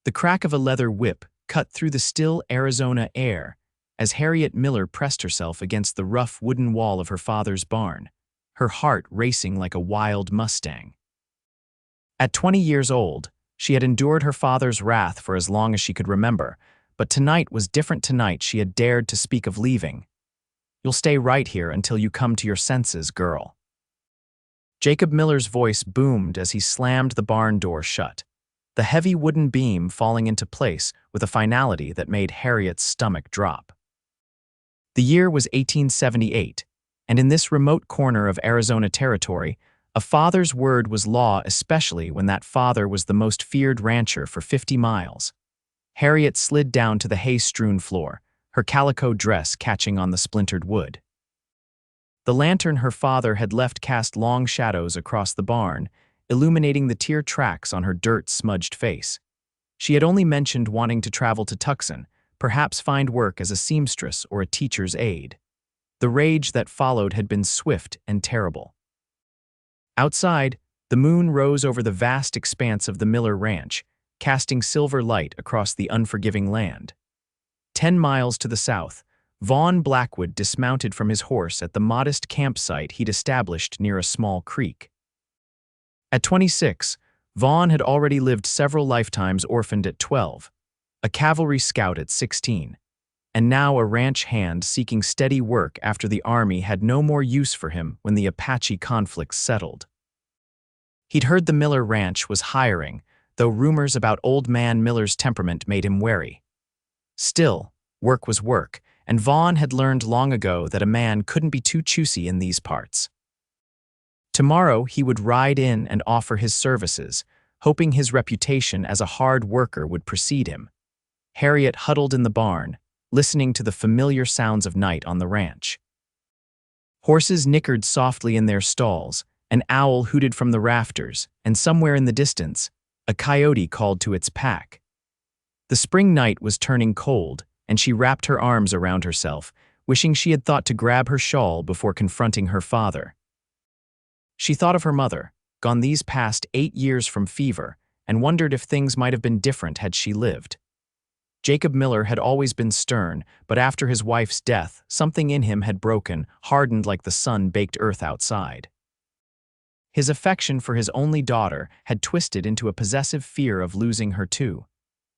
The crack of a leather whip cut through the still Arizona air as Harriet Miller pressed herself against the rough wooden wall of her father's barn, her heart racing like a wild Mustang. At 20 years old, she had endured her father's wrath for as long as she could remember, but tonight was different. Tonight she had dared to speak of leaving. "You'll stay right here until you come to your senses, girl." Jacob Miller's voice boomed as he slammed the barn door shut, the heavy wooden beam falling into place with a finality that made Harriet's stomach drop. The year was 1878, and in this remote corner of Arizona territory, a father's word was law, especially when that father was the most feared rancher for 50 miles. Harriet slid down to the hay-strewn floor, her calico dress catching on the splintered wood. The lantern her father had left cast long shadows across the barn, illuminating the tear tracks on her dirt-smudged face. She had only mentioned wanting to travel to Tucson, perhaps find work as a seamstress or a teacher's aide. The rage that followed had been swift and terrible. Outside, the moon rose over the vast expanse of the Miller Ranch, casting silver light across the unforgiving land. 10 miles to the south, Vaughn Blackwood dismounted from his horse at the modest campsite he'd established near a small creek. At 26, Vaughn had already lived several lifetimes, orphaned at 12, a cavalry scout at 16, and now a ranch hand seeking steady work after the Army had no more use for him when the Apache conflict settled. He'd heard the Miller Ranch was hiring, though rumors about Old Man Miller's temperament made him wary. Still, work was work, and Vaughn had learned long ago that a man couldn't be too choosy in these parts. Tomorrow he would ride in and offer his services, hoping his reputation as a hard worker would precede him. Harriet huddled in the barn, listening to the familiar sounds of night on the ranch. Horses nickered softly in their stalls, an owl hooted from the rafters, and somewhere in the distance, a coyote called to its pack. The spring night was turning cold, and she wrapped her arms around herself, wishing she had thought to grab her shawl before confronting her father. She thought of her mother, gone these past 8 years from fever, and wondered if things might have been different had she lived. Jacob Miller had always been stern, but after his wife's death, something in him had broken, hardened like the sun-baked earth outside. His affection for his only daughter had twisted into a possessive fear of losing her too.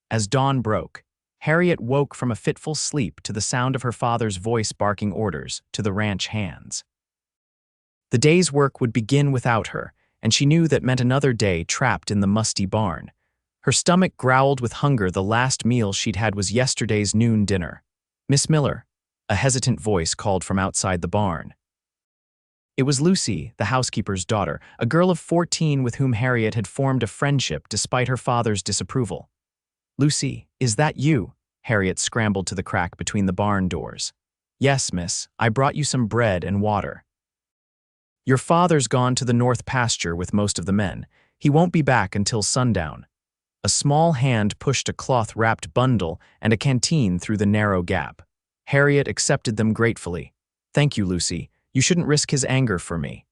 As dawn broke, Harriet woke from a fitful sleep to the sound of her father's voice barking orders to the ranch hands. The day's work would begin without her, and she knew that meant another day trapped in the musty barn. Her stomach growled with hunger. The last meal she'd had was yesterday's noon dinner. "Miss Miller," a hesitant voice called from outside the barn. It was Lucy, the housekeeper's daughter, a girl of 14 with whom Harriet had formed a friendship despite her father's disapproval. "Lucy, is that you?" Harriet scrambled to the crack between the barn doors. "Yes, miss, I brought you some bread and water." "Your father's gone to the north pasture with most of the men. He won't be back until sundown." A small hand pushed a cloth-wrapped bundle and a canteen through the narrow gap. Harriet accepted them gratefully. "Thank you, Lucy. You shouldn't risk his anger for me."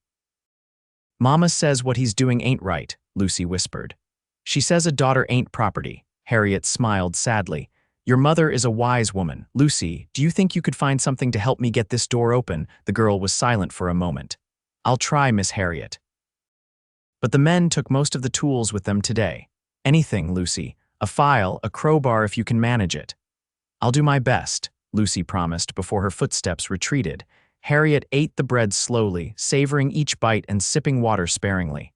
"Mama says what he's doing ain't right," Lucy whispered. "She says a daughter ain't property." Harriet smiled sadly. "Your mother is a wise woman. Lucy, do you think you could find something to help me get this door open?" The girl was silent for a moment. "I'll try, Miss Harriet." But the men took most of the tools with them today. "Anything, Lucy. A file, a crowbar if you can manage it." "I'll do my best," Lucy promised before her footsteps retreated. Harriet ate the bread slowly, savoring each bite and sipping water sparingly.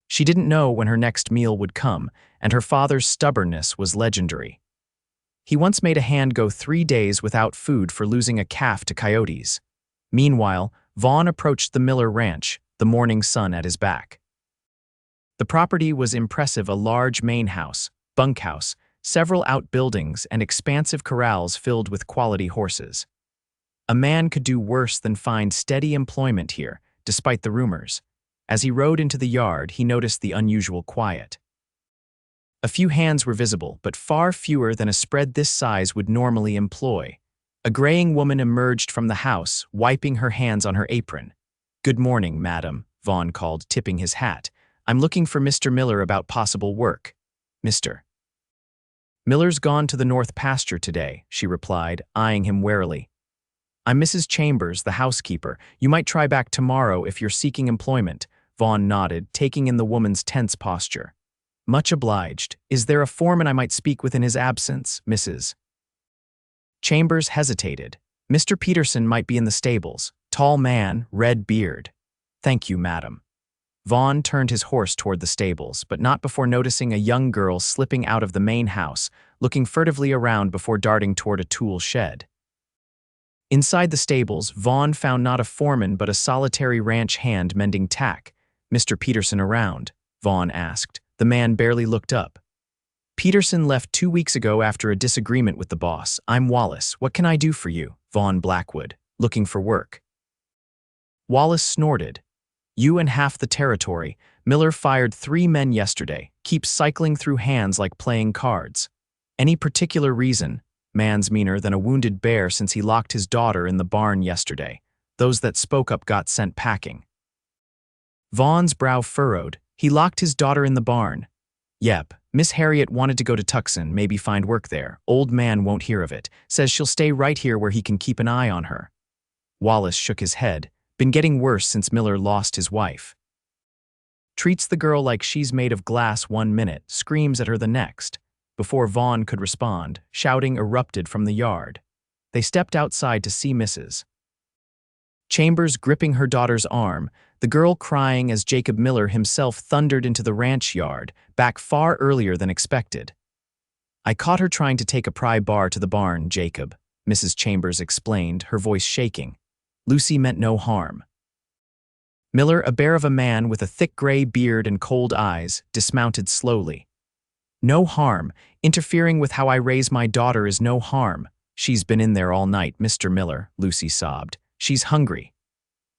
She didn't know when her next meal would come, and her father's stubbornness was legendary. He once made a hand go 3 days without food for losing a calf to coyotes. Meanwhile, Vaughn approached the Miller Ranch, the morning sun at his back. The property was impressive: a large main house, bunkhouse, several outbuildings, and expansive corrals filled with quality horses. A man could do worse than find steady employment here, despite the rumors. As he rode into the yard, he noticed the unusual quiet. A few hands were visible, but far fewer than a spread this size would normally employ. A graying woman emerged from the house, wiping her hands on her apron. "Good morning, madam," Vaughn called, tipping his hat. "I'm looking for Mr. Miller about possible work." "Mr. Miller's gone to the north pasture today, she replied, eyeing him warily. I'm Mrs. Chambers, the housekeeper. You might try back tomorrow if you're seeking employment. Vaughn nodded, taking in the woman's tense posture. Much obliged. Is there a foreman I might speak with in his absence, Mrs. Chambers hesitated. Mr. Peterson might be in the stables. Tall man, red beard. Thank you, madam. Vaughn turned his horse toward the stables, but not before noticing a young girl slipping out of the main house, looking furtively around before darting toward a tool shed. Inside the stables, Vaughn found not a foreman but a solitary ranch hand mending tack. Mr. Peterson around? Vaughn asked. The man barely looked up. Peterson left 2 weeks ago after a disagreement with the boss. I'm Wallace. What can I do for you? Vaughn Blackwood. Looking for work. Wallace snorted. You and half the territory. Miller fired 3 men yesterday. Keeps cycling through hands like playing cards. Any particular reason? Man's meaner than a wounded bear since he locked his daughter in the barn yesterday. Those that spoke up got sent packing. Vaughn's brow furrowed. He locked his daughter in the barn. Yep, Miss Harriet wanted to go to Tucson, maybe find work there. Old man won't hear of it. Says she'll stay right here where he can keep an eye on her. Wallace shook his head. Been getting worse since Miller lost his wife. Treats the girl like she's made of glass 1 minute, screams at her the next. Before Vaughn could respond, shouting erupted from the yard. They stepped outside to see Mrs. Chambers gripping her daughter's arm, the girl crying as Jacob Miller himself thundered into the ranch yard, back far earlier than expected. I caught her trying to take a pry bar to the barn, Jacob, Mrs. Chambers explained, her voice shaking. Lucy meant no harm. Miller, a bear of a man with a thick gray beard and cold eyes, dismounted slowly. No harm. Interfering with how I raise my daughter is no harm. She's been in there all night, Mr. Miller, Lucy sobbed. She's hungry.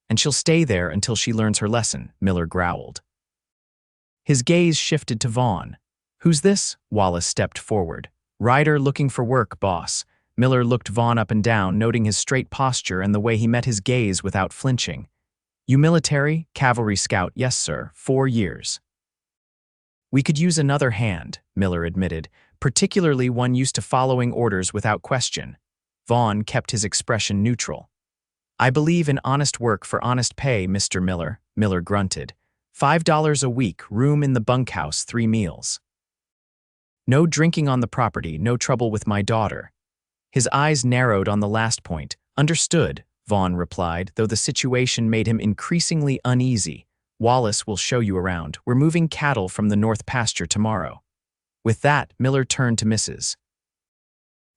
And she'll stay there until she learns her lesson, Miller growled. His gaze shifted to Vaughn. Who's this? Wallace stepped forward. Rider looking for work, boss. Miller looked Vaughn up and down, noting his straight posture and the way he met his gaze without flinching. You military? Cavalry scout, yes, sir. 4 years. We could use another hand, Miller admitted, particularly one used to following orders without question. Vaughn kept his expression neutral. I believe in honest work for honest pay, Mr. Miller, Miller grunted. $5 a week, room in the bunkhouse, 3 meals. No drinking on the property, no trouble with my daughter. His eyes narrowed on the last point. Understood, Vaughn replied, though the situation made him increasingly uneasy. Wallace will show you around. We're moving cattle from the north pasture tomorrow. With that, Miller turned to Mrs.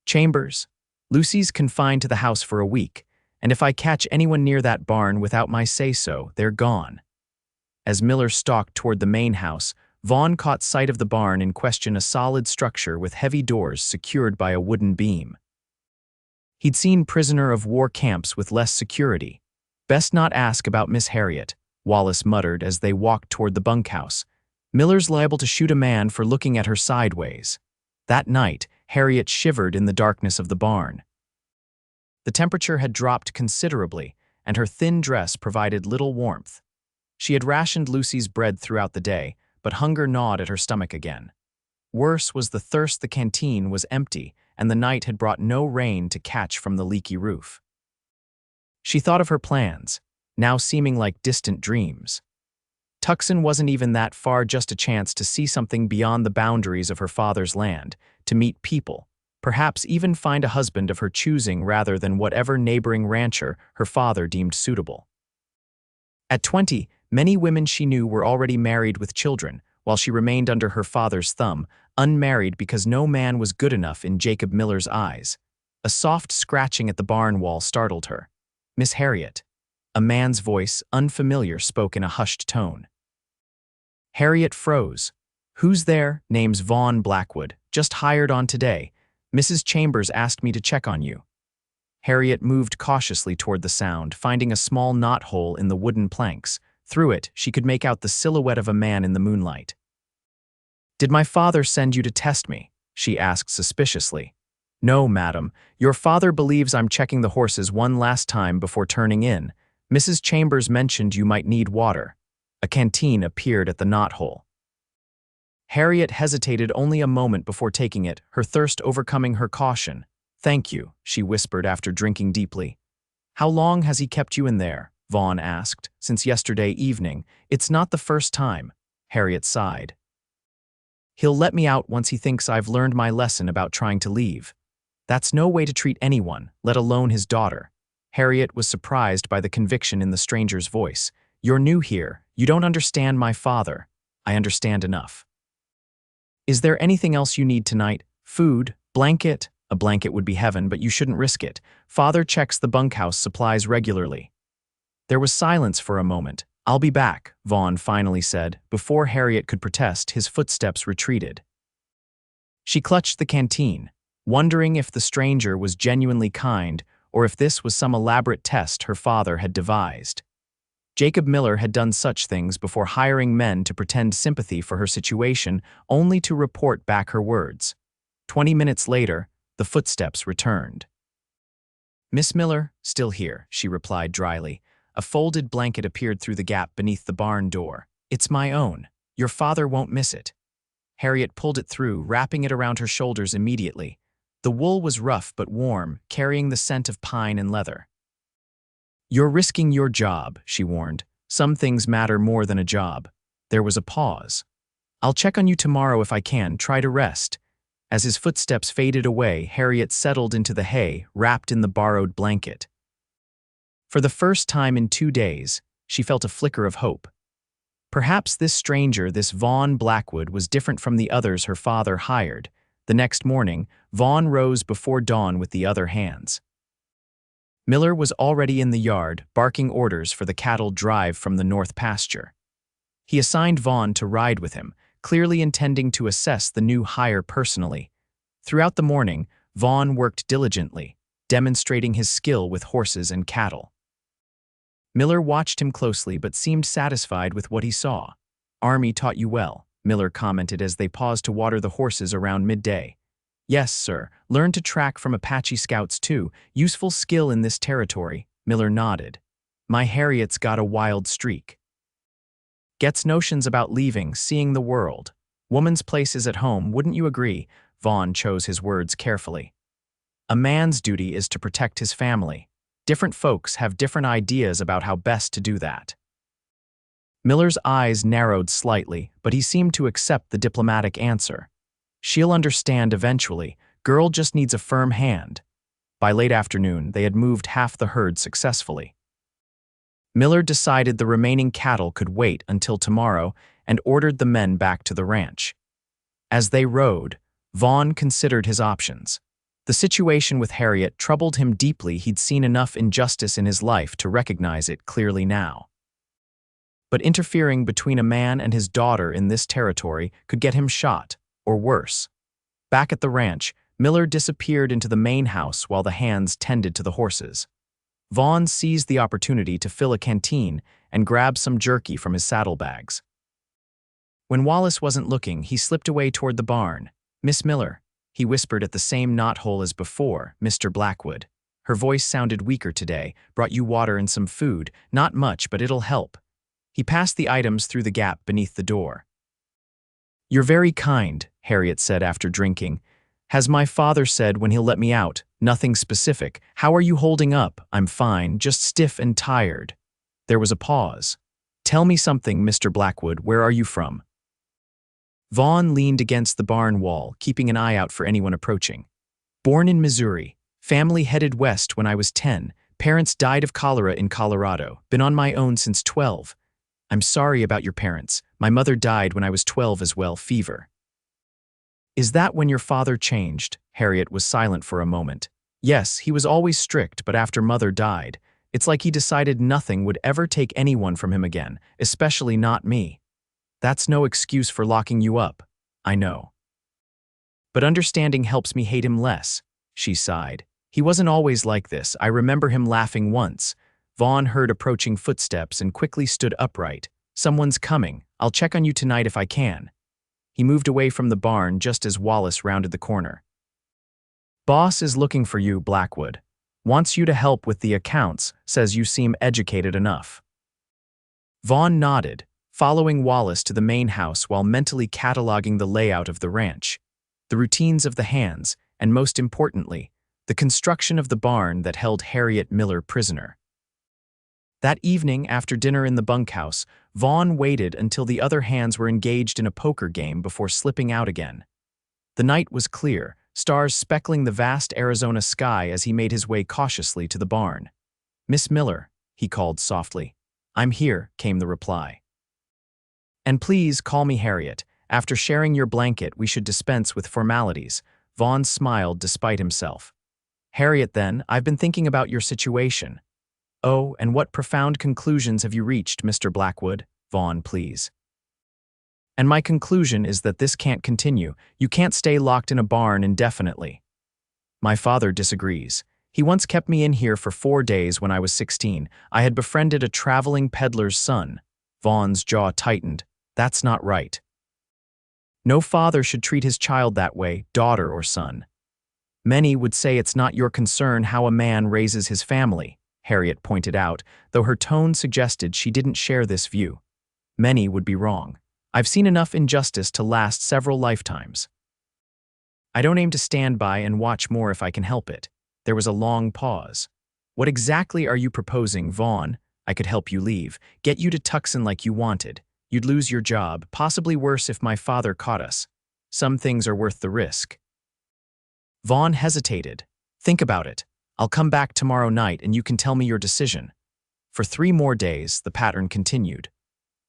Chambers. Lucy's confined to the house for a week, and if I catch anyone near that barn without my say-so, they're gone. As Miller stalked toward the main house, Vaughn caught sight of the barn in question, a solid structure with heavy doors secured by a wooden beam. He'd seen prisoner of war camps with less security. Best not ask about Miss Harriet, Wallace muttered as they walked toward the bunkhouse. Miller's liable to shoot a man for looking at her sideways. That night, Harriet shivered in the darkness of the barn. The temperature had dropped considerably, and her thin dress provided little warmth. She had rationed Lucy's bread throughout the day, but hunger gnawed at her stomach again. Worse was the thirst. The canteen was empty, and the night had brought no rain to catch from the leaky roof. She thought of her plans, now seeming like distant dreams. Tucson wasn't even that far, just a chance to see something beyond the boundaries of her father's land, to meet people, perhaps even find a husband of her choosing rather than whatever neighboring rancher her father deemed suitable. At 20, many women she knew were already married with children, while she remained under her father's thumb, unmarried because no man was good enough in Jacob Miller's eyes. A soft scratching at the barn wall startled her. Miss Harriet. A man's voice, unfamiliar, spoke in a hushed tone. Harriet froze. Who's there? Name's Vaughn Blackwood. Just hired on today. Mrs. Chambers asked me to check on you. Harriet moved cautiously toward the sound, finding a small knothole in the wooden planks. Through it, she could make out the silhouette of a man in the moonlight. Did my father send you to test me? She asked suspiciously. No, madam. Your father believes I'm checking the horses one last time before turning in. Mrs. Chambers mentioned you might need water. A canteen appeared at the knothole. Harriet hesitated only a moment before taking it, her thirst overcoming her caution. "Thank you," she whispered after drinking deeply. "How long has he kept you in there?" Vaughn asked. "Since yesterday evening. It's not the first time." Harriet sighed. "He'll let me out once he thinks I've learned my lesson about trying to leave. That's no way to treat anyone, let alone his daughter." Harriet was surprised by the conviction in the stranger's voice. "You're new here. You don't understand my father." "I understand enough." "Is there anything else you need tonight? Food? Blanket?" "A blanket would be heaven, but you shouldn't risk it. Father checks the bunkhouse supplies regularly." There was silence for a moment. "I'll be back," Vaughn finally said. Before Harriet could protest, his footsteps retreated. She clutched the canteen, wondering if the stranger was genuinely kind or if this was some elaborate test her father had devised. Jacob Miller had done such things before, hiring men to pretend sympathy for her situation only to report back her words. 20 minutes later, the footsteps returned. "Miss Miller, still here," she replied dryly. A folded blanket appeared through the gap beneath the barn door. "It's my own. Your father won't miss it." Harriet pulled it through, wrapping it around her shoulders immediately. The wool was rough but warm, carrying the scent of pine and leather. "You're risking your job," she warned. "Some things matter more than a job." There was a pause. "I'll check on you tomorrow if I can. Try to rest." As his footsteps faded away, Harriet settled into the hay, wrapped in the borrowed blanket. For the first time in 2 days, she felt a flicker of hope. Perhaps this stranger, this Vaughn Blackwood, was different from the others her father hired. The next morning, Vaughn rose before dawn with the other hands. Miller was already in the yard, barking orders for the cattle drive from the north pasture. He assigned Vaughn to ride with him, clearly intending to assess the new hire personally. Throughout the morning, Vaughn worked diligently, demonstrating his skill with horses and cattle. Miller watched him closely but seemed satisfied with what he saw. "Army taught you well," Miller commented as they paused to water the horses around midday. "Yes, sir. Learned to track from Apache scouts too. Useful skill in this territory," Miller nodded. "My Harriet's got a wild streak. Gets notions about leaving, seeing the world. Woman's place is at home, wouldn't you agree?" Vaughn chose his words carefully. "A man's duty is to protect his family. Different folks have different ideas about how best to do that." Miller's eyes narrowed slightly, but he seemed to accept the diplomatic answer. "She'll understand eventually. Girl just needs a firm hand." By late afternoon, they had moved half the herd successfully. Miller decided the remaining cattle could wait until tomorrow and ordered the men back to the ranch. As they rode, Vaughn considered his options. The situation with Harriet troubled him deeply. He'd seen enough injustice in his life to recognize it clearly now. But interfering between a man and his daughter in this territory could get him shot, or worse. Back at the ranch, Miller disappeared into the main house while the hands tended to the horses. Vaughn seized the opportunity to fill a canteen and grab some jerky from his saddlebags. When Wallace wasn't looking, he slipped away toward the barn. "Miss Miller," he whispered at the same knothole as before, "Mr. Blackwood." Her voice sounded weaker today. "Brought you water and some food. Not much, but it'll help." He passed the items through the gap beneath the door. "You're very kind," Harriet said after drinking. "Has my father said when he'll let me out? Nothing specific. How are you holding up?" "I'm fine, just stiff and tired." There was a pause. "Tell me something, Mr. Blackwood. Where are you from?" Vaughn leaned against the barn wall, keeping an eye out for anyone approaching. "Born in Missouri. Family headed west when I was 10. Parents died of cholera in Colorado. Been on my own since 12. I'm sorry about your parents. My mother died when I was 12 as well, fever." "Is that when your father changed?" Harriet was silent for a moment. "Yes, he was always strict, but after Mother died, it's like he decided nothing would ever take anyone from him again, especially not me." "That's no excuse for locking you up." "I know. But understanding helps me hate him less," she sighed. "He wasn't always like this. I remember him laughing once." Vaughn heard approaching footsteps and quickly stood upright. "Someone's coming. I'll check on you tonight if I can." He moved away from the barn just as Wallace rounded the corner. "Boss is looking for you, Blackwood. Wants you to help with the accounts, says you seem educated enough." Vaughn nodded, following Wallace to the main house while mentally cataloging the layout of the ranch, the routines of the hands, and most importantly, the construction of the barn that held Harriet Miller prisoner. That evening, after dinner in the bunkhouse, Vaughn waited until the other hands were engaged in a poker game before slipping out again. The night was clear, stars speckling the vast Arizona sky as he made his way cautiously to the barn. "Miss Miller," he called softly. "I'm here," came the reply. "And please call me Harriet. After sharing your blanket, we should dispense with formalities." Vaughn smiled despite himself. "Harriet, then, I've been thinking about your situation." "Oh, and what profound conclusions have you reached, Mr. Blackwood?" "Vaughn, please." "And my conclusion is that this can't continue. You can't stay locked in a barn indefinitely." "My father disagrees. He once kept me in here for 4 days when I was 16. I had befriended a traveling peddler's son." Vaughn's jaw tightened. "That's not right." "No father should treat his child that way, daughter or son." "Many would say it's not your concern how a man raises his family," Harriet pointed out, though her tone suggested she didn't share this view. "Many would be wrong. I've seen enough injustice to last several lifetimes. I don't aim to stand by and watch more if I can help it." There was a long pause. "What exactly are you proposing, Vaughn?" "I could help you leave, get you to Tucson like you wanted. You'd lose your job, possibly worse if my father caught us. Some things are worth the risk." Vaughn hesitated. "Think about it. I'll come back tomorrow night and you can tell me your decision." For 3 more days, the pattern continued.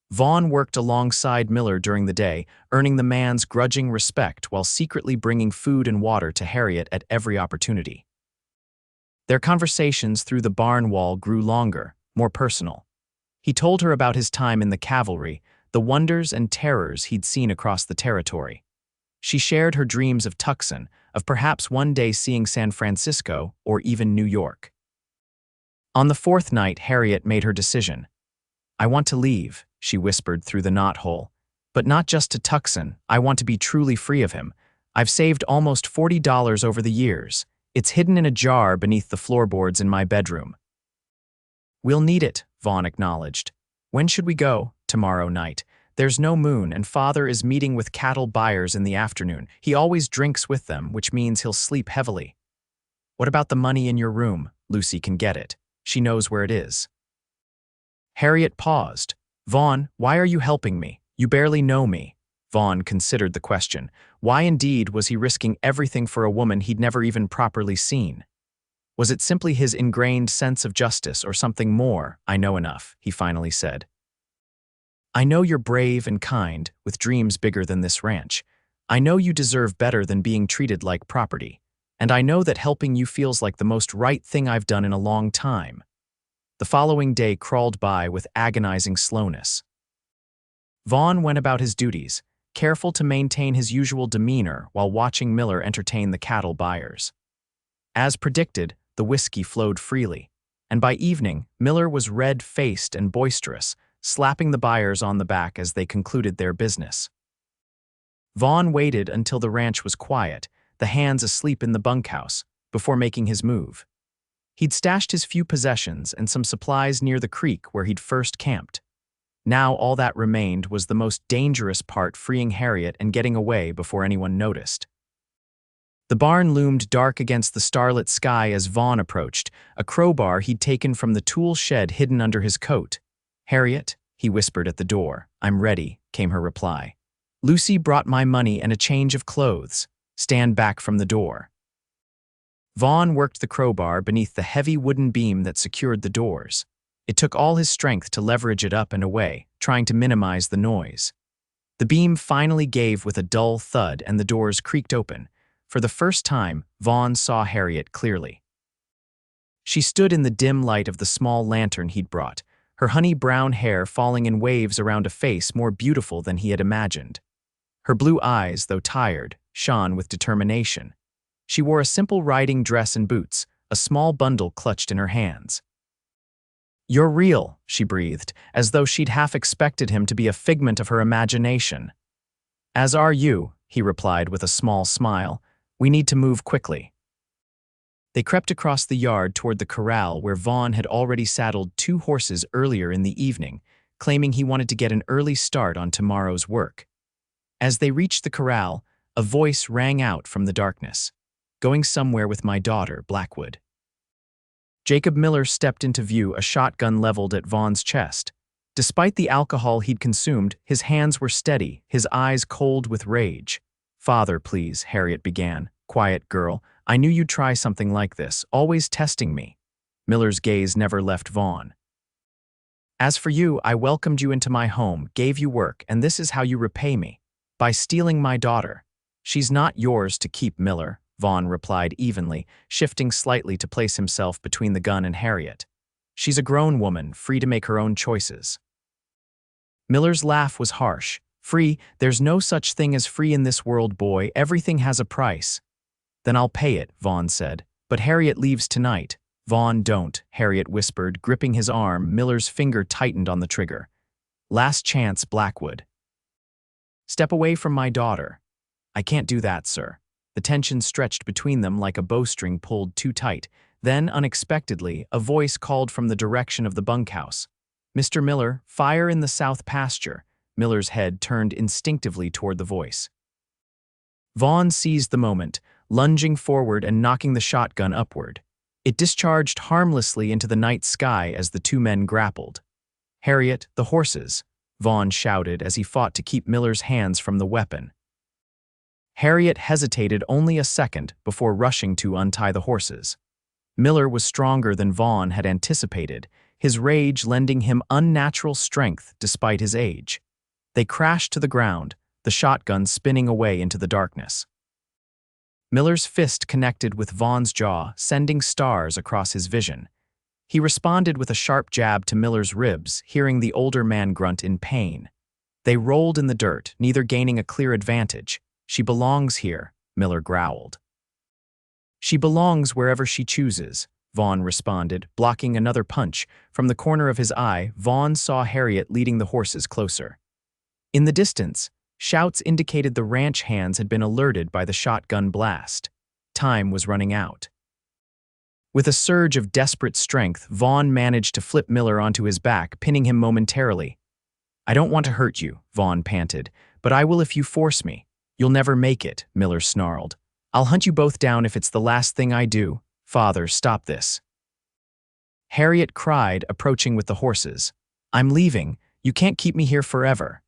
Vaughn worked alongside Miller during the day, earning the man's grudging respect while secretly bringing food and water to Harriet at every opportunity. Their conversations through the barn wall grew longer, more personal. He told her about his time in the cavalry, the wonders and terrors he'd seen across the territory. She shared her dreams of Tucson, of perhaps one day seeing San Francisco or even New York. On the 4th night, Harriet made her decision. "I want to leave," she whispered through the knothole. "But not just to Tucson. I want to be truly free of him. I've saved almost $40 over the years. It's hidden in a jar beneath the floorboards in my bedroom." "We'll need it," Vaughn acknowledged. "When should we go?" "Tomorrow night. There's no moon, and father is meeting with cattle buyers in the afternoon. He always drinks with them, which means he'll sleep heavily." "What about the money in your room?" "Lucy can get it. She knows where it is." Harriet paused. "Vaughn, why are you helping me? You barely know me." Vaughn considered the question. Why indeed was he risking everything for a woman he'd never even properly seen? Was it simply his ingrained sense of justice or something more? "I know enough," he finally said. "I know you're brave and kind, with dreams bigger than this ranch. I know you deserve better than being treated like property. And I know that helping you feels like the most right thing I've done in a long time." The following day crawled by with agonizing slowness. Vaughn went about his duties, careful to maintain his usual demeanor while watching Miller entertain the cattle buyers. As predicted, the whiskey flowed freely, and by evening, Miller was red-faced and boisterous, slapping the buyers on the back as they concluded their business. Vaughn waited until the ranch was quiet, the hands asleep in the bunkhouse, before making his move. He'd stashed his few possessions and some supplies near the creek where he'd first camped. Now all that remained was the most dangerous part, freeing Harriet and getting away before anyone noticed. The barn loomed dark against the starlit sky as Vaughn approached, a crowbar he'd taken from the tool shed hidden under his coat. "Harriet," he whispered at the door. "I'm ready," came her reply. "Lucy brought my money and a change of clothes. Stand back from the door." Vaughn worked the crowbar beneath the heavy wooden beam that secured the doors. It took all his strength to leverage it up and away, trying to minimize the noise. The beam finally gave with a dull thud and the doors creaked open. For the first time, Vaughn saw Harriet clearly. She stood in the dim light of the small lantern he'd brought, her honey-brown hair falling in waves around a face more beautiful than he had imagined. Her blue eyes, though tired, shone with determination. She wore a simple riding dress and boots, a small bundle clutched in her hands. "You're real," she breathed, as though she'd half expected him to be a figment of her imagination. "As are you," he replied with a small smile. "We need to move quickly." They crept across the yard toward the corral where Vaughn had already saddled 2 horses earlier in the evening, claiming he wanted to get an early start on tomorrow's work. As they reached the corral, a voice rang out from the darkness. "Going somewhere with my daughter, Blackwood." Jacob Miller stepped into view, a shotgun leveled at Vaughn's chest. Despite the alcohol he'd consumed, his hands were steady, his eyes cold with rage. "Father, please," Harriet began. "Quiet, girl. I knew you'd try something like this, always testing me." Miller's gaze never left Vaughn. "As for you, I welcomed you into my home, gave you work, and this is how you repay me. By stealing my daughter." "She's not yours to keep, Miller," Vaughn replied evenly, shifting slightly to place himself between the gun and Harriet. "She's a grown woman, free to make her own choices." Miller's laugh was harsh. "Free? There's no such thing as free in this world, boy. Everything has a price." "Then I'll pay it," Vaughn said. "But Harriet leaves tonight." "Vaughn, don't," Harriet whispered, gripping his arm. Miller's finger tightened on the trigger. "Last chance, Blackwood." "Step away from my daughter." "I can't do that, sir." The tension stretched between them like a bowstring pulled too tight. Then, unexpectedly, a voice called from the direction of the bunkhouse. "Mr. Miller, fire in the south pasture." Miller's head turned instinctively toward the voice. Vaughn seized the moment, lunging forward and knocking the shotgun upward. It discharged harmlessly into the night sky as the two men grappled. "Harriet, the horses," Vaughn shouted as he fought to keep Miller's hands from the weapon. Harriet hesitated only a second before rushing to untie the horses. Miller was stronger than Vaughn had anticipated, his rage lending him unnatural strength despite his age. They crashed to the ground, the shotgun spinning away into the darkness. Miller's fist connected with Vaughn's jaw, sending stars across his vision. He responded with a sharp jab to Miller's ribs, hearing the older man grunt in pain. They rolled in the dirt, neither gaining a clear advantage. "She belongs here," Miller growled. "She belongs wherever she chooses," Vaughn responded, blocking another punch. From the corner of his eye, Vaughn saw Harriet leading the horses closer. In the distance, shouts indicated the ranch hands had been alerted by the shotgun blast. Time was running out. With a surge of desperate strength, Vaughn managed to flip Miller onto his back, pinning him momentarily. "I don't want to hurt you," Vaughn panted, "but I will if you force me." "You'll never make it," Miller snarled. "I'll hunt you both down if it's the last thing I do." "Father, stop this." Harriet cried, approaching with the horses. "I'm leaving. You can't keep me here forever."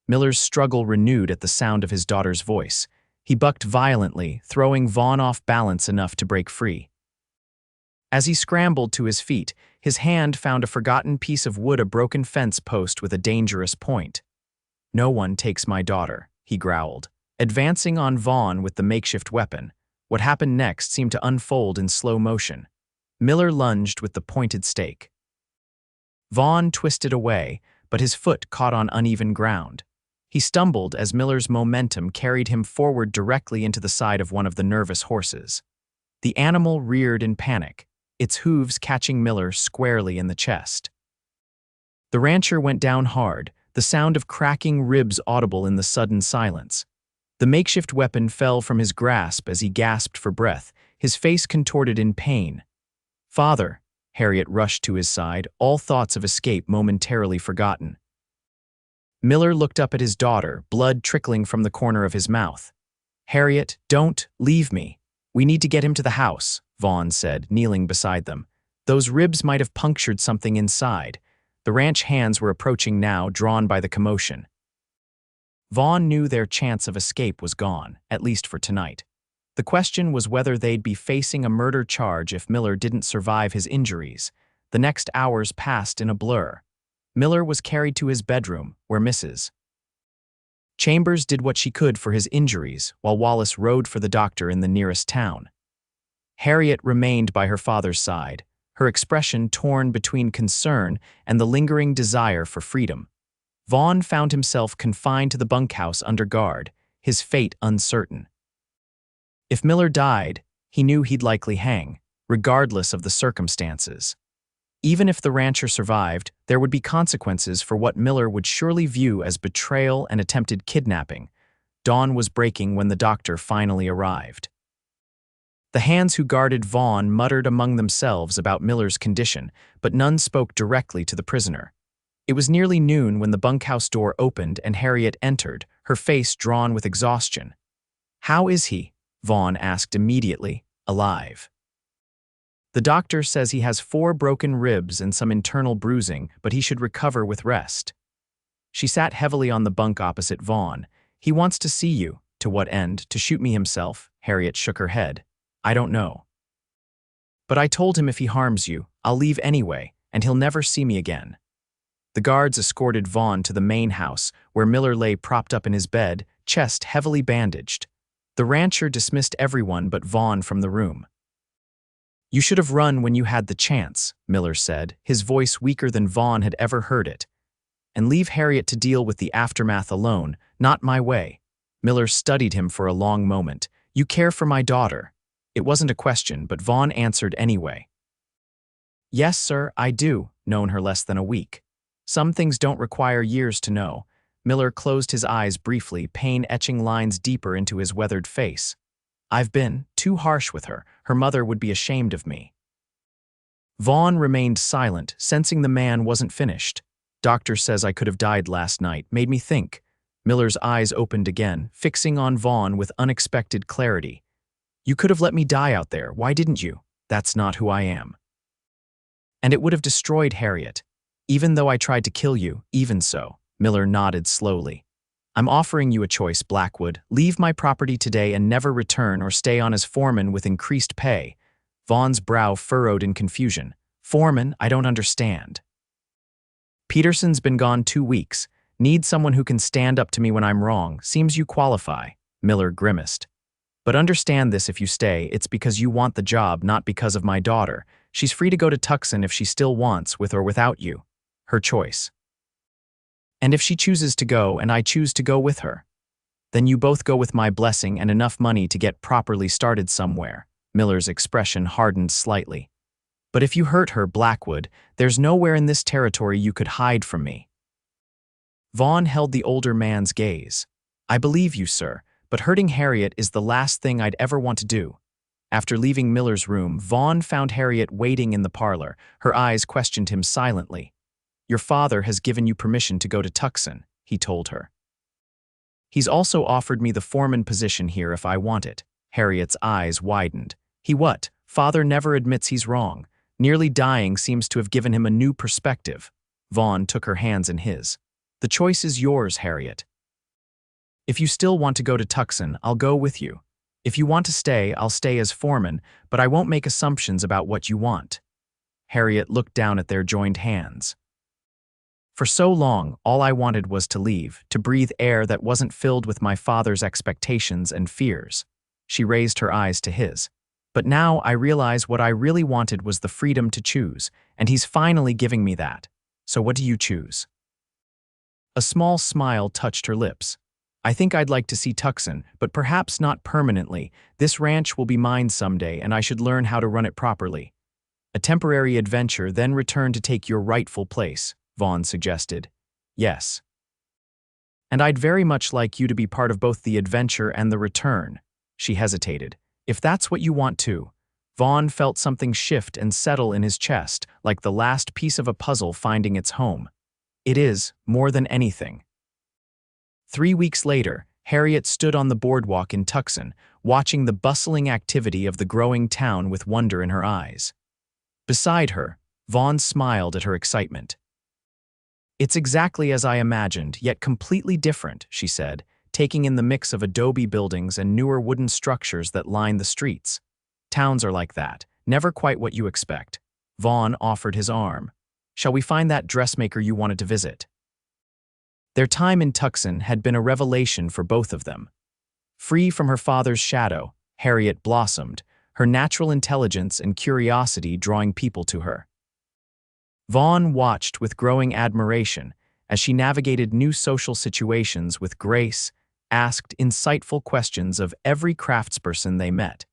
Miller's struggle renewed at the sound of his daughter's voice. He bucked violently, throwing Vaughn off balance enough to break free. As he scrambled to his feet, his hand found a forgotten piece of wood, a broken fence post with a dangerous point. "No one takes my daughter," he growled, advancing on Vaughn with the makeshift weapon. What happened next seemed to unfold in slow motion. Miller lunged with the pointed stake. Vaughn twisted away, but his foot caught on uneven ground. He stumbled as Miller's momentum carried him forward directly into the side of one of the nervous horses. The animal reared in panic, its hooves catching Miller squarely in the chest. The rancher went down hard, the sound of cracking ribs audible in the sudden silence. The makeshift weapon fell from his grasp as he gasped for breath, his face contorted in pain. "Father," Harriet rushed to his side, all thoughts of escape momentarily forgotten. Miller looked up at his daughter, blood trickling from the corner of his mouth. "Harriet, don't leave me. We need to get him to the house," Vaughn said, kneeling beside them. "Those ribs might have punctured something inside." The ranch hands were approaching now, drawn by the commotion. Vaughn knew their chance of escape was gone, at least for tonight. The question was whether they'd be facing a murder charge if Miller didn't survive his injuries. The next hours passed in a blur. Miller was carried to his bedroom, where Mrs. Chambers did what she could for his injuries, while Wallace rode for the doctor in the nearest town. Harriet remained by her father's side, her expression torn between concern and the lingering desire for freedom. Vaughn found himself confined to the bunkhouse under guard, his fate uncertain. If Miller died, he knew he'd likely hang, regardless of the circumstances. Even if the rancher survived, there would be consequences for what Miller would surely view as betrayal and attempted kidnapping. Dawn was breaking when the doctor finally arrived. The hands who guarded Vaughn muttered among themselves about Miller's condition, but none spoke directly to the prisoner. It was nearly noon when the bunkhouse door opened and Harriet entered, her face drawn with exhaustion. "How is he?" Vaughn asked immediately. "Alive." "The doctor says he has 4 broken ribs and some internal bruising, but he should recover with rest." She sat heavily on the bunk opposite Vaughn. "He wants to see you." "To what end? To shoot me himself?" Harriet shook her head. "I don't know. But I told him if he harms you, I'll leave anyway, and he'll never see me again." The guards escorted Vaughn to the main house, where Miller lay propped up in his bed, chest heavily bandaged. The rancher dismissed everyone but Vaughn from the room. "You should have run when you had the chance," Miller said, his voice weaker than Vaughn had ever heard it. "And leave Harriet to deal with the aftermath alone, not my way." Miller studied him for a long moment. "You care for my daughter." It wasn't a question, but Vaughn answered anyway. "Yes, sir, I do. Known her less than a week. Some things don't require years to know." Miller closed his eyes briefly, pain etching lines deeper into his weathered face. "I've been too harsh with her. Her mother would be ashamed of me." Vaughn remained silent, sensing the man wasn't finished. "Doctor says I could have died last night. Made me think." Miller's eyes opened again, fixing on Vaughn with unexpected clarity. "You could have let me die out there. Why didn't you?" "That's not who I am." "And it would have destroyed Harriet. Even though I tried to kill you, even so." Miller nodded slowly. "I'm offering you a choice, Blackwood. Leave my property today and never return, or stay on as foreman with increased pay." Vaughn's brow furrowed in confusion. "Foreman? I don't understand." "Peterson's been gone 2 weeks. Need someone who can stand up to me when I'm wrong. Seems you qualify." Miller grimaced. "But understand this, if you stay, it's because you want the job, not because of my daughter. She's free to go to Tucson if she still wants, with or without you. Her choice. And if she chooses to go and I choose to go with her, then you both go with my blessing and enough money to get properly started somewhere." Miller's expression hardened slightly. "But if you hurt her, Blackwood, there's nowhere in this territory you could hide from me." Vaughn held the older man's gaze. "I believe you, sir, but hurting Harriet is the last thing I'd ever want to do." After leaving Miller's room, Vaughn found Harriet waiting in the parlor. Her eyes questioned him silently. "Your father has given you permission to go to Tucson," he told her. "He's also offered me the foreman position here if I want it." Harriet's eyes widened. "He what? Father never admits he's wrong. Nearly dying seems to have given him a new perspective." Vaughn took her hands in his. "The choice is yours, Harriet. If you still want to go to Tucson, I'll go with you. If you want to stay, I'll stay as foreman, but I won't make assumptions about what you want." Harriet looked down at their joined hands. "For so long, all I wanted was to leave, to breathe air that wasn't filled with my father's expectations and fears." She raised her eyes to his. "But now I realize what I really wanted was the freedom to choose, and he's finally giving me that. So what do you choose?" A small smile touched her lips. "I think I'd like to see Tucson, but perhaps not permanently. This ranch will be mine someday, and I should learn how to run it properly. A temporary adventure, then return to take your rightful place," Vaughn suggested. "Yes. And I'd very much like you to be part of both the adventure and the return." She hesitated. "If that's what you want to." Vaughn felt something shift and settle in his chest, like the last piece of a puzzle finding its home. "It is, more than anything." 3 weeks later, Harriet stood on the boardwalk in Tucson, watching the bustling activity of the growing town with wonder in her eyes. Beside her, Vaughn smiled at her excitement. "It's exactly as I imagined, yet completely different," she said, taking in the mix of adobe buildings and newer wooden structures that line the streets. "Towns are like that, never quite what you expect." Vaughn offered his arm. "Shall we find that dressmaker you wanted to visit?" Their time in Tucson had been a revelation for both of them. Free from her father's shadow, Harriet blossomed, her natural intelligence and curiosity drawing people to her. Vaughn watched with growing admiration as she navigated new social situations with grace, asked insightful questions of every craftsperson they met,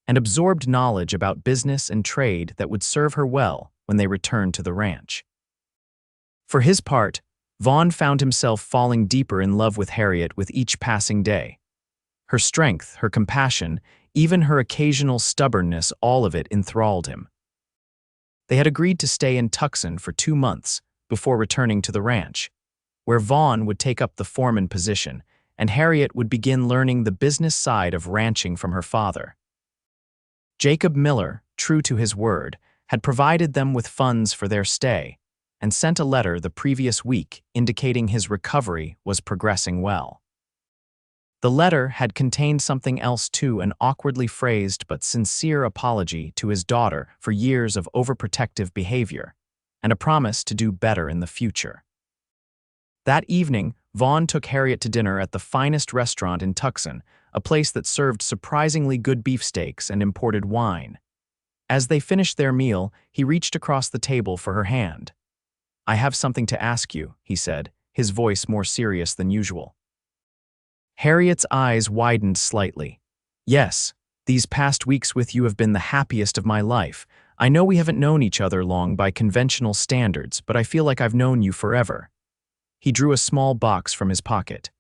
and absorbed knowledge about business and trade that would serve her well when they returned to the ranch. For his part, Vaughn found himself falling deeper in love with Harriet with each passing day. Her strength, her compassion, even her occasional stubbornness, all of it enthralled him. They had agreed to stay in Tucson for 2 months, before returning to the ranch, where Vaughn would take up the foreman position, and Harriet would begin learning the business side of ranching from her father. Jacob Miller, true to his word, had provided them with funds for their stay, and sent a letter the previous week indicating his recovery was progressing well. The letter had contained something else too, an awkwardly phrased but sincere apology to his daughter for years of overprotective behavior, and a promise to do better in the future. That evening, Vaughn took Harriet to dinner at the finest restaurant in Tucson, a place that served surprisingly good beefsteaks and imported wine. As they finished their meal, he reached across the table for her hand. "I have something to ask you," he said, his voice more serious than usual. Harriet's eyes widened slightly. "Yes, these past weeks with you have been the happiest of my life. I know we haven't known each other long by conventional standards, but I feel like I've known you forever." He drew a small box from his pocket.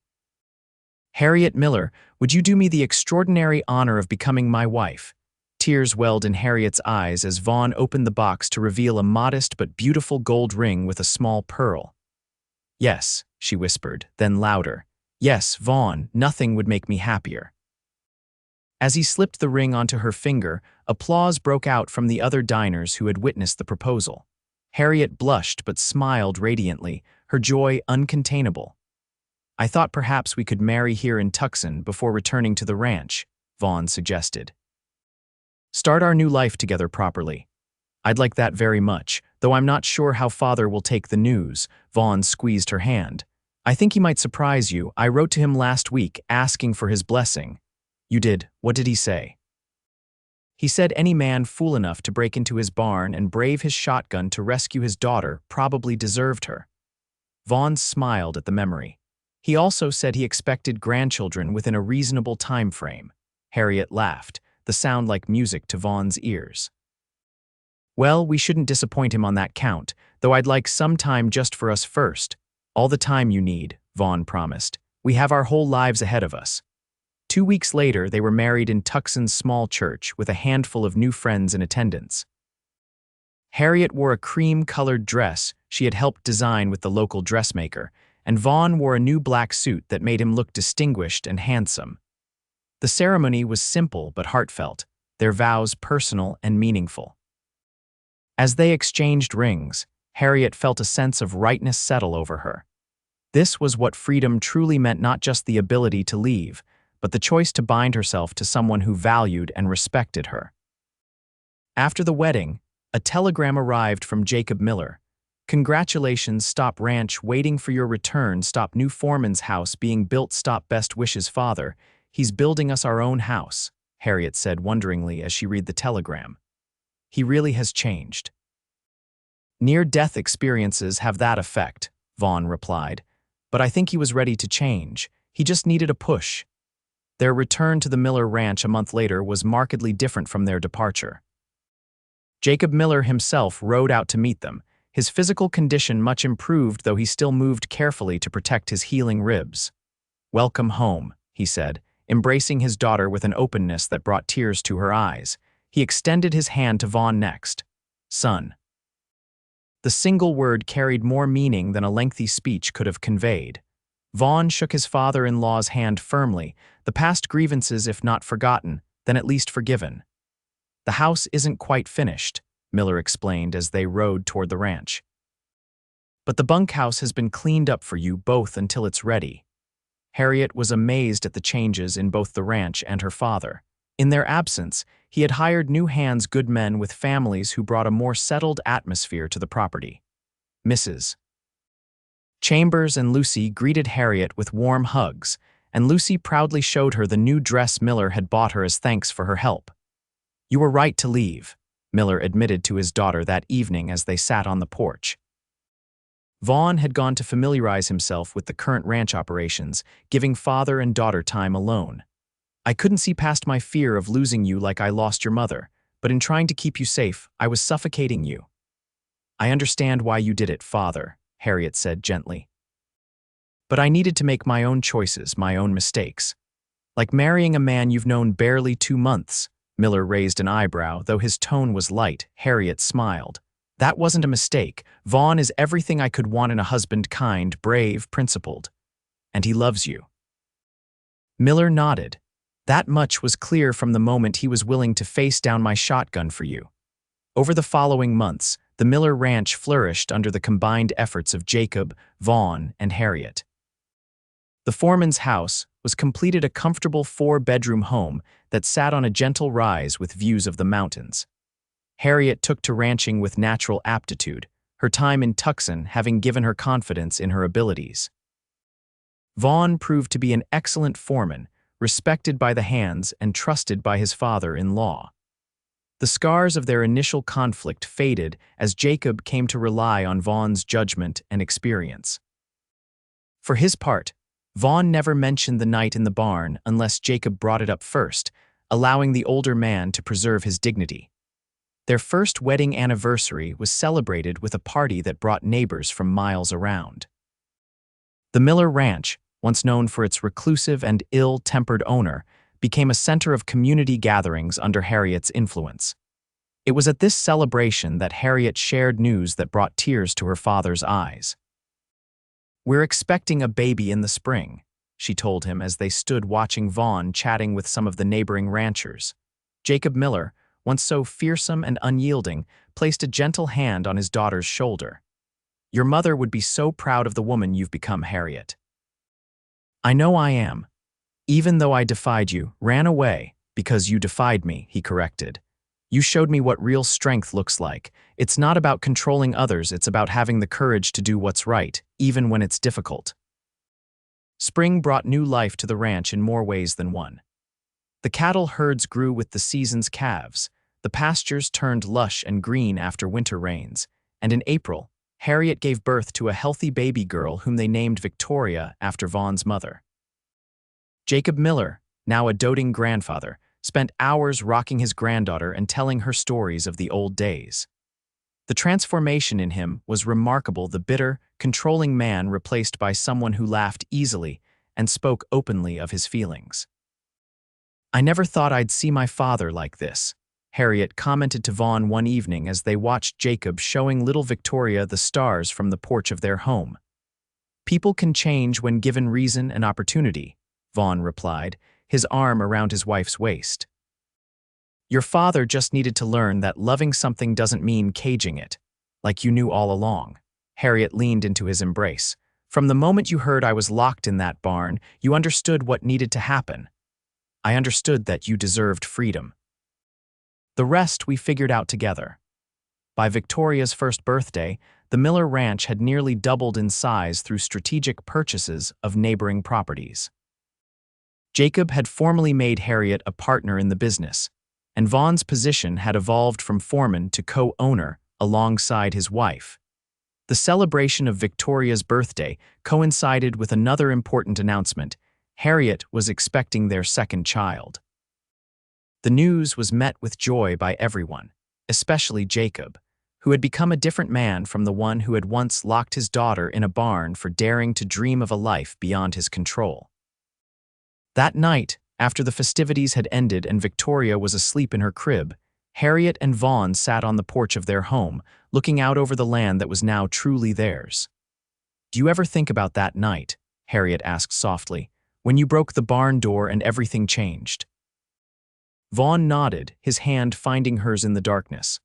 "Harriet Miller, would you do me the extraordinary honor of becoming my wife?" Tears welled in Harriet's eyes as Vaughn opened the box to reveal a modest but beautiful gold ring with a small pearl. "Yes," she whispered, then louder. "Yes, Vaughn, nothing would make me happier." As he slipped the ring onto her finger, applause broke out from the other diners who had witnessed the proposal. Harriet blushed but smiled radiantly, her joy uncontainable. "I thought perhaps we could marry here in Tucson before returning to the ranch," Vaughn suggested. "Start our new life together properly." "I'd like that very much, though I'm not sure how Father will take the news." Vaughn squeezed her hand. "I think he might surprise you. I wrote to him last week asking for his blessing." "You did? What did he say?" "He said any man fool enough to break into his barn and brave his shotgun to rescue his daughter probably deserved her." Vaughn smiled at the memory. "He also said he expected grandchildren within a reasonable time frame." Harriet laughed, the sound like music to Vaughn's ears. "Well, we shouldn't disappoint him on that count, though I'd like some time just for us first." "All the time you need," Vaughn promised. "We have our whole lives ahead of us." 2 weeks later, they were married in Tucson's small church with a handful of new friends in attendance. Harriet wore a cream-colored dress she had helped design with the local dressmaker, and Vaughn wore a new black suit that made him look distinguished and handsome. The ceremony was simple but heartfelt, their vows personal and meaningful. As they exchanged rings, Harriet felt a sense of rightness settle over her. This was what freedom truly meant, not just the ability to leave, but the choice to bind herself to someone who valued and respected her. After the wedding, a telegram arrived from Jacob Miller. "Congratulations, stop ranch waiting for your return, stop new foreman's house being built, stop best wishes father. He's building us our own house," Harriet said wonderingly as she read the telegram. "He really has changed." "Near-death experiences have that effect," Vaughn replied, "but I think he was ready to change. He just needed a push." Their return to the Miller ranch a month later was markedly different from their departure. Jacob Miller himself rode out to meet them, his physical condition much improved, though he still moved carefully to protect his healing ribs. "Welcome home," he said, embracing his daughter with an openness that brought tears to her eyes. He extended his hand to Vaughn next. "Son." The single word carried more meaning than a lengthy speech could have conveyed. Vaughn shook his father-in-law's hand firmly, the past grievances, if not forgotten, then at least forgiven. "The house isn't quite finished," Miller explained as they rode toward the ranch. "But the bunkhouse has been cleaned up for you both until it's ready." Harriet was amazed at the changes in both the ranch and her father. In their absence, he had hired new hands, good men with families who brought a more settled atmosphere to the property. Mrs. Chambers and Lucy greeted Harriet with warm hugs, and Lucy proudly showed her the new dress Miller had bought her as thanks for her help. "You were right to leave," Miller admitted to his daughter that evening as they sat on the porch. Vaughn had gone to familiarize himself with the current ranch operations, giving father and daughter time alone. "I couldn't see past my fear of losing you like I lost your mother, but in trying to keep you safe, I was suffocating you." "I understand why you did it, father," Harriet said gently. "But I needed to make my own choices, my own mistakes. Like marrying a man you've known barely 2 months." Miller raised an eyebrow, though his tone was light. Harriet smiled. That wasn't a mistake. Vaughn is everything I could want in a husband: kind, brave, principled. And he loves you." Miller nodded. "That much was clear from the moment he was willing to face down my shotgun for you." Over the following months, the Miller ranch flourished under the combined efforts of Jacob, Vaughn, and Harriet. The foreman's house was completed, a comfortable 4-bedroom home that sat on a gentle rise with views of the mountains. Harriet took to ranching with natural aptitude, her time in Tucson having given her confidence in her abilities. Vaughn proved to be an excellent foreman, respected by the hands and trusted by his father-in-law. The scars of their initial conflict faded as Jacob came to rely on Vaughn's judgment and experience. For his part, Vaughn never mentioned the night in the barn unless Jacob brought it up first, allowing the older man to preserve his dignity. Their first wedding anniversary was celebrated with a party that brought neighbors from miles around. The Miller Ranch, once known for its reclusive and ill-tempered owner, became a center of community gatherings under Harriet's influence. It was at this celebration that Harriet shared news that brought tears to her father's eyes. "We're expecting a baby in the spring," she told him as they stood watching Vaughn chatting with some of the neighboring ranchers. Jacob Miller, once so fearsome and unyielding, placed a gentle hand on his daughter's shoulder. "Your mother would be so proud of the woman you've become, Harriet." "I know I am. Even though I defied you, ran away, because you defied me," he corrected. "You showed me what real strength looks like. It's not about controlling others, it's about having the courage to do what's right, even when it's difficult." Spring brought new life to the ranch in more ways than one. The cattle herds grew with the season's calves, the pastures turned lush and green after winter rains, and in April, Harriet gave birth to a healthy baby girl whom they named Victoria after Vaughn's mother. Jacob Miller, now a doting grandfather, spent hours rocking his granddaughter and telling her stories of the old days. The transformation in him was remarkable, the bitter, controlling man replaced by someone who laughed easily and spoke openly of his feelings. "I never thought I'd see my father like this," Harriet commented to Vaughn one evening as they watched Jacob showing little Victoria the stars from the porch of their home. "People can change when given reason and opportunity," Vaughn replied, his arm around his wife's waist. "Your father just needed to learn that loving something doesn't mean caging it, like you knew all along." Harriet leaned into his embrace. "From the moment you heard I was locked in that barn, you understood what needed to happen. I understood that you deserved freedom. The rest we figured out together." By Victoria's first birthday, the Miller Ranch had nearly doubled in size through strategic purchases of neighboring properties. Jacob had formally made Harriet a partner in the business, and Vaughn's position had evolved from foreman to co-owner alongside his wife. The celebration of Victoria's birthday coincided with another important announcement: Harriet was expecting their second child. The news was met with joy by everyone, especially Jacob, who had become a different man from the one who had once locked his daughter in a barn for daring to dream of a life beyond his control. That night, after the festivities had ended and Victoria was asleep in her crib, Harriet and Vaughn sat on the porch of their home, looking out over the land that was now truly theirs. "Do you ever think about that night," Harriet asked softly, "when you broke the barn door and everything changed?" Vaughn nodded, his hand finding hers in the darkness.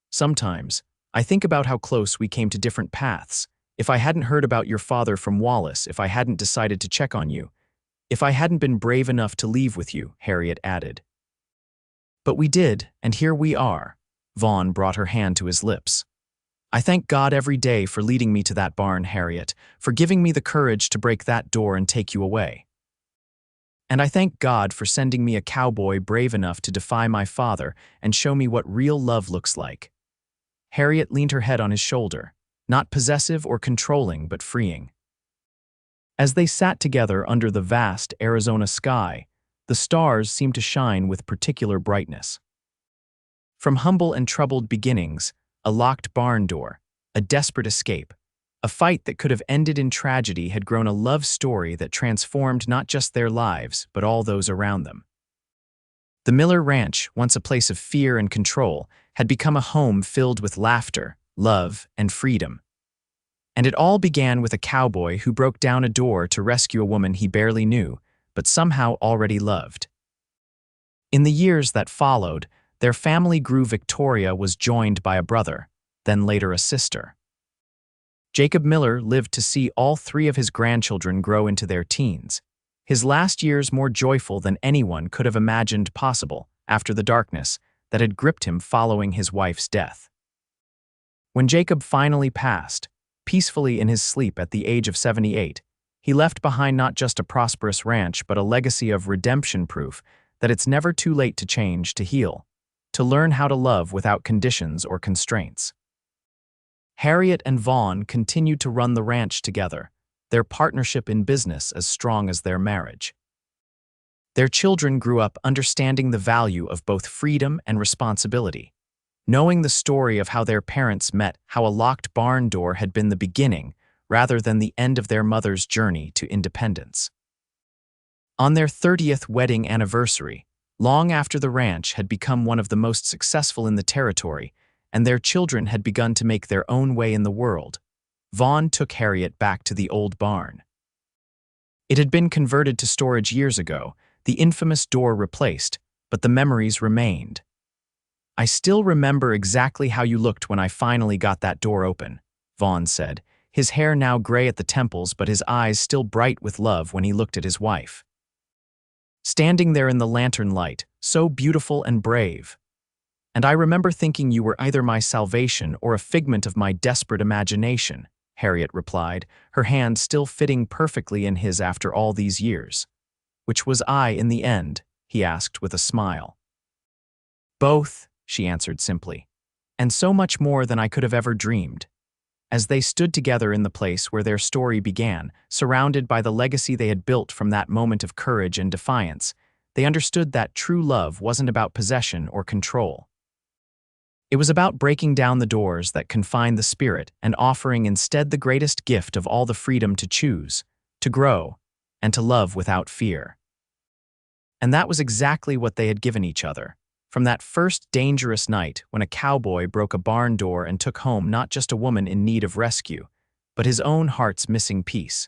"Sometimes, I think about how close we came to different paths. If I hadn't heard about your father from Wallace, if I hadn't decided to check on you, if I hadn't been brave enough to leave with you," Harriet added. "But we did, and here we are." Vaughn brought her hand to his lips. "I thank God every day for leading me to that barn, Harriet, for giving me the courage to break that door and take you away. And I thank God for sending me a cowboy brave enough to defy my father and show me what real love looks like." Harriet leaned her head on his shoulder, not possessive or controlling, but freeing. As they sat together under the vast Arizona sky, the stars seemed to shine with particular brightness. From humble and troubled beginnings, a locked barn door, a desperate escape, a fight that could have ended in tragedy had grown a love story that transformed not just their lives, but all those around them. The Miller Ranch, once a place of fear and control, had become a home filled with laughter, love, and freedom. And it all began with a cowboy who broke down a door to rescue a woman he barely knew, but somehow already loved. In the years that followed, their family grew. Victoria was joined by a brother, then later a sister. Jacob Miller lived to see all three of his grandchildren grow into their teens, his last years more joyful than anyone could have imagined possible after the darkness that had gripped him following his wife's death. When Jacob finally passed, peacefully in his sleep at the age of 78, he left behind not just a prosperous ranch but a legacy of redemption proof that it's never too late to change, to heal, to learn how to love without conditions or constraints. Harriet and Vaughn continued to run the ranch together, their partnership in business as strong as their marriage. Their children grew up understanding the value of both freedom and responsibility, knowing the story of how their parents met, how a locked barn door had been the beginning rather than the end of their mother's journey to independence. On their 30th wedding anniversary, long after the ranch had become one of the most successful in the territory and their children had begun to make their own way in the world, Vaughn took Harriet back to the old barn. It had been converted to storage years ago, the infamous door replaced, but the memories remained. "I still remember exactly how you looked when I finally got that door open," Vaughn said, his hair now gray at the temples but his eyes still bright with love when he looked at his wife. "Standing there in the lantern light, so beautiful and brave. And I remember thinking you were either my salvation or a figment of my desperate imagination," Harriet replied, her hand still fitting perfectly in his after all these years. "Which was I in the end?" he asked with a smile. "Both," she answered simply, "and so much more than I could have ever dreamed." As they stood together in the place where their story began, surrounded by the legacy they had built from that moment of courage and defiance, they understood that true love wasn't about possession or control. It was about breaking down the doors that confine the spirit and offering instead the greatest gift of all, the freedom to choose, to grow, and to love without fear. And that was exactly what they had given each other, from that first dangerous night when a cowboy broke a barn door and took home not just a woman in need of rescue, but his own heart's missing piece.